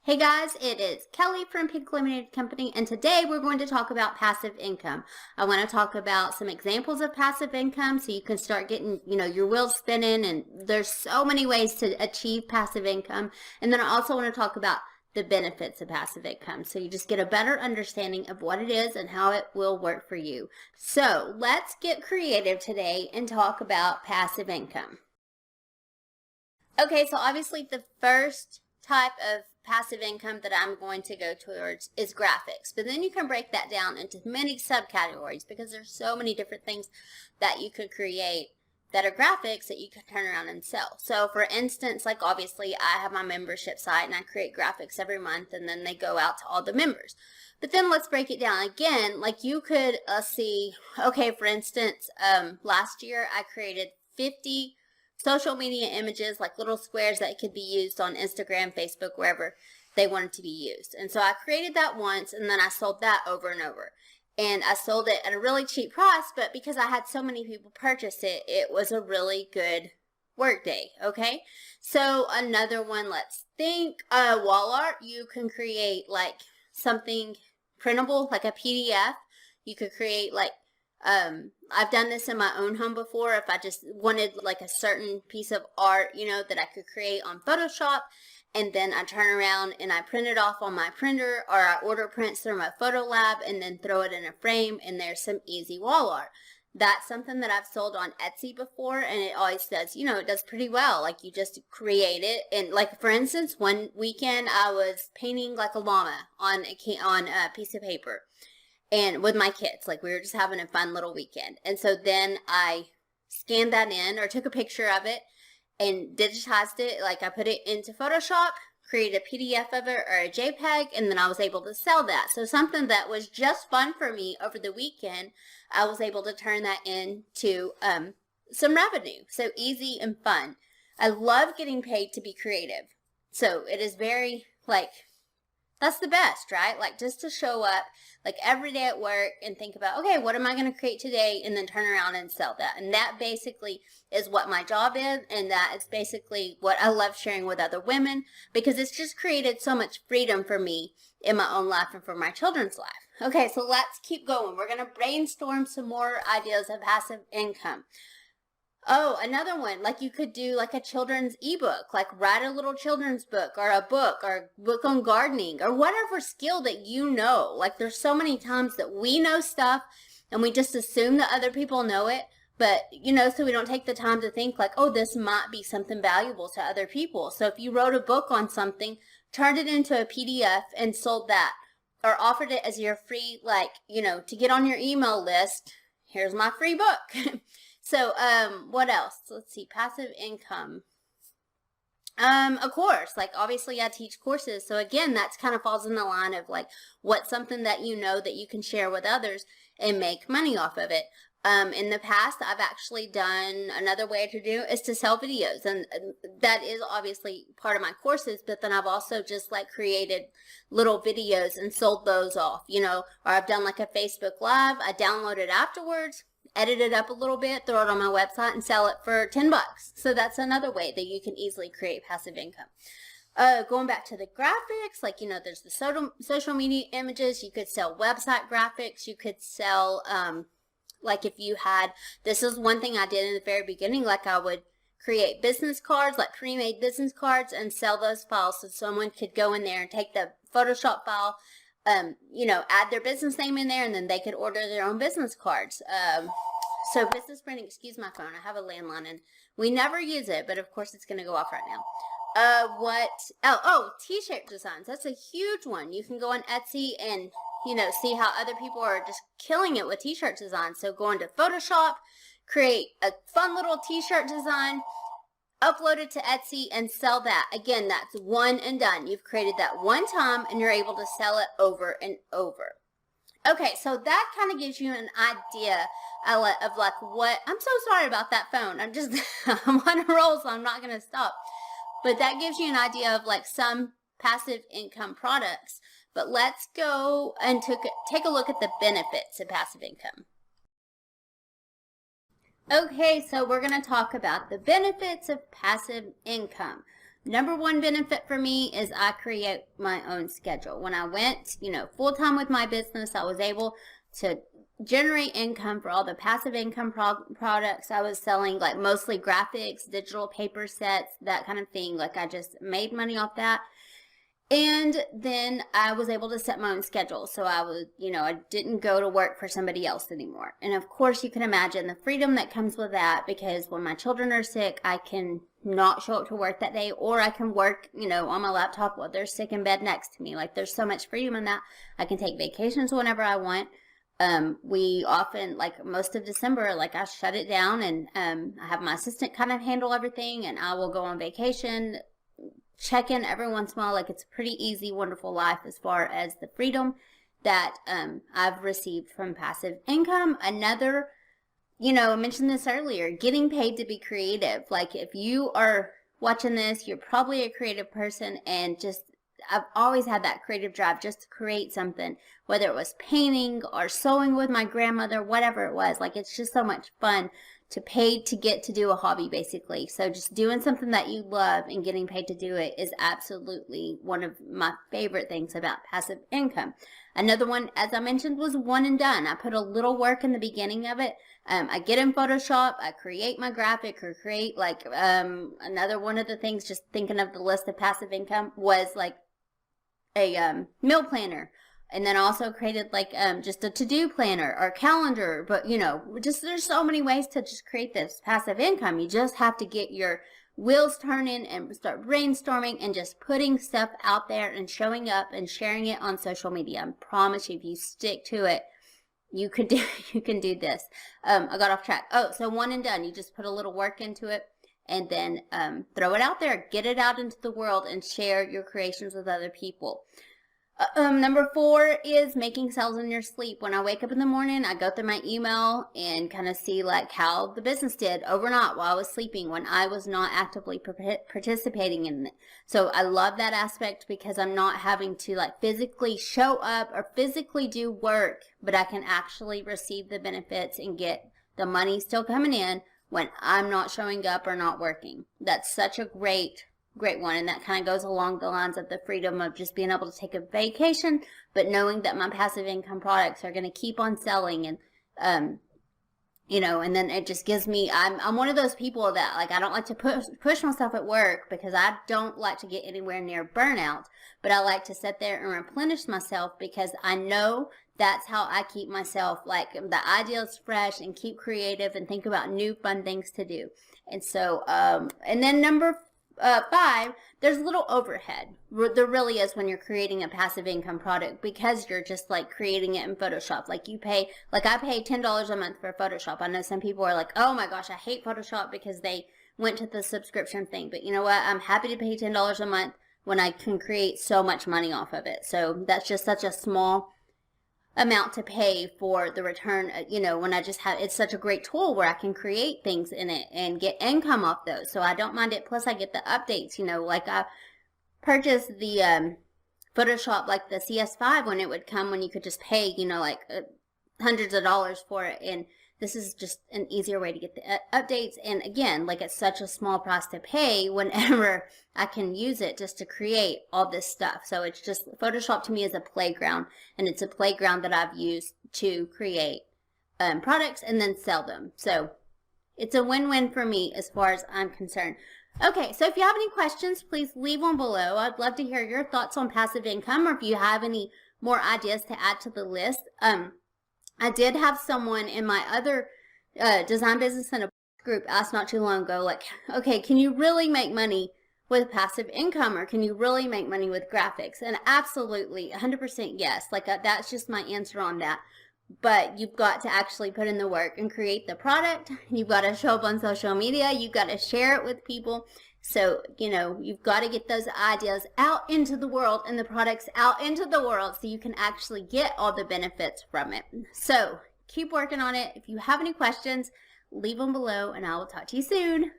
Hey guys, it is Kelly from Pink Lemonade Company, and today we're going to talk about passive income. I want to talk about some examples of passive income so you can start getting, your wheels spinning, and there's so many ways to achieve passive income. And then I also want to talk about the benefits of passive income so you just get a better understanding of what it is and how it will work for you. So let's get creative today and talk about passive income. Okay, so obviously the first type of passive income that I'm going to go towards is graphics. But then you can break that down into many subcategories because there's so many different things that you could create that are graphics that you can turn around and sell. So for instance, like obviously I have my membership site and I create graphics every month and then they go out to all the members. But then let's break it down again. Like you could see, okay, for instance, last year I created 50 social media images, like little squares that could be used on Instagram, Facebook, wherever they wanted to be used. And so I created that once and then I sold that over and over. And I sold it at a really cheap price, but because I had so many people purchase it, it was a really good work day, okay? So another one, let's think, wall art. You can create like something printable, like a PDF. You could create like I've done this in my own home before. If I just wanted like a certain piece of art, that I could create on Photoshop, and then I turn around and I print it off on my printer, or I order prints through my photo lab and then throw it in a frame, and there's some easy wall art. That's something that I've sold on Etsy before, and it always does, it does pretty well. Like you just create it, and like for instance, one weekend I was painting like a llama on a piece of paper. And with my kids, like we were just having a fun little weekend. And so then I scanned that in or took a picture of it and digitized it. Like I put it into Photoshop, created a PDF of it or a JPEG, and then I was able to sell that. So something that was just fun for me over the weekend, I was able to turn that into some revenue. So easy and fun. I love getting paid to be creative. So it is very that's the best, right? Like just to show up like every day at work and think about, okay, what am I going to create today? And then turn around and sell that. And that basically is what my job is. And that is basically what I love sharing with other women because it's just created so much freedom for me in my own life and for my children's life. Okay, so let's keep going. We're going to brainstorm some more ideas of passive income. Oh, another one, like you could do like a children's ebook, like write a little children's book or a book on gardening or whatever skill that you know. Like there's so many times that we know stuff and we just assume that other people know it, but so we don't take the time to think like, oh, this might be something valuable to other people. So if you wrote a book on something, turned it into a PDF and sold that or offered it as your free, to get on your email list, here's my free book. So, what else? Let's see, passive income. Of course, like obviously I teach courses. So again, that's kind of falls in the line of like, what's something that that you can share with others and make money off of it. In the past, I've actually done another way to do is to sell videos, and that is obviously part of my courses, but then I've also just like created little videos and sold those off, or I've done like a Facebook Live, I download it afterwards, edit it up a little bit, throw it on my website and sell it for 10 bucks. So that's another way that you can easily create passive income. Going back to the graphics, like, there's the social media images. You could sell website graphics. You could sell, like if you had, this is one thing I did in the very beginning, like I would create business cards, like pre-made business cards, and sell those files so someone could go in there and take the Photoshop file, add their business name in there, and then they could order their own business cards. So business printing, excuse my phone, I have a landline and we never use it, but of course it's going to go off right now. T-shirt designs. That's a huge one. You can go on Etsy and, see how other people are just killing it with t-shirt designs. So go into Photoshop, create a fun little t-shirt design, upload it to Etsy and sell that. Again, that's one and done. You've created that one time and you're able to sell it over and over. Okay, so that kind of gives you an idea of like what, I'm so sorry about that phone. I'm on a roll, so I'm not going to stop. But that gives you an idea of like some passive income products. But let's go and take a look at the benefits of passive income. Okay, so we're going to talk about the benefits of passive income. number one benefit for me is I create my own schedule. When I went, full-time with my business, I was able to generate income for all the passive income products I was selling, like mostly graphics, digital paper sets, that kind of thing. Like I just made money off that. And then I was able to set my own schedule. So I was, I didn't go to work for somebody else anymore. And of course you can imagine the freedom that comes with that, because when my children are sick, I can not show up to work that day, or I can work, on my laptop while they're sick in bed next to me. Like there's so much freedom in that. I can take vacations whenever I want. We often, like most of December, like I shut it down, and I have my assistant kind of handle everything, and I will go on vacation, check in every once in a while. Like it's a pretty easy, wonderful life as far as the freedom that I've received from passive income. Another, I mentioned this earlier, getting paid to be creative. Like if you are watching this, you're probably a creative person, and I've always had that creative drive just to create something, whether it was painting or sewing with my grandmother, whatever it was. Like it's just so much fun to pay to get to do a hobby, basically. So just doing something that you love and getting paid to do it is absolutely one of my favorite things about passive income. Another one, as I mentioned, was one and done. I put a little work in the beginning of it. I get in Photoshop, I create my graphic, or create like another one of the things, just thinking of the list of passive income, was like a meal planner. And then also created like just a to-do planner or calendar. But just there's so many ways to just create this passive income. You just have to get your wheels turning and start brainstorming and just putting stuff out there and showing up and sharing it on social media. I promise you, if you stick to it, you can do this. I got off track. Oh, so one and done. You just put a little work into it, and then throw it out there, get it out into the world, and share your creations with other people. Number 4 is making sales in your sleep. When I wake up in the morning, I go through my email and kind of see like how the business did overnight while I was sleeping, when I was not actively participating in it. So I love that aspect, because I'm not having to like physically show up or physically do work, but I can actually receive the benefits and get the money still coming in when I'm not showing up or not working. That's such a great one, and that kind of goes along the lines of the freedom of just being able to take a vacation, but knowing that my passive income products are going to keep on selling, and and then it just gives me, I'm one of those people that, like, I don't like to push myself at work, because I don't like to get anywhere near burnout, but I like to sit there and replenish myself, because I know that's how I keep myself, like, the ideas fresh and keep creative and think about new fun things to do. And so, and then number 5, there's a little overhead. There really is when you're creating a passive income product, because you're just like creating it in Photoshop. Like I pay $10 a month for Photoshop. I know some people are like, oh my gosh, I hate Photoshop, because they went to the subscription thing. But you know what? I'm happy to pay $10 a month when I can create so much money off of it. So that's just such a small amount to pay for the return, when I just have, it's such a great tool where I can create things in it and get income off those. So I don't mind it. Plus I get the updates, like I purchased the Photoshop, like the CS5, when it would come, when you could just pay, like hundreds of dollars for it. And this is just an easier way to get the updates. And again, like, it's such a small price to pay whenever I can use it just to create all this stuff. So it's just, Photoshop to me is a playground, and it's a playground that I've used to create products and then sell them. So it's a win-win for me as far as I'm concerned. Okay, so if you have any questions, please leave them below. I'd love to hear your thoughts on passive income, or if you have any more ideas to add to the list. I did have someone in my other design business in a group ask not too long ago, like, okay, can you really make money with passive income, or can you really make money with graphics? And absolutely, 100% yes. Like, that's just my answer on that. But you've got to actually put in the work and create the product. You've got to show up on social media. You've got to share it with people. So, you've got to get those ideas out into the world and the products out into the world so you can actually get all the benefits from it. So keep working on it. If you have any questions, leave them below, and I will talk to you soon.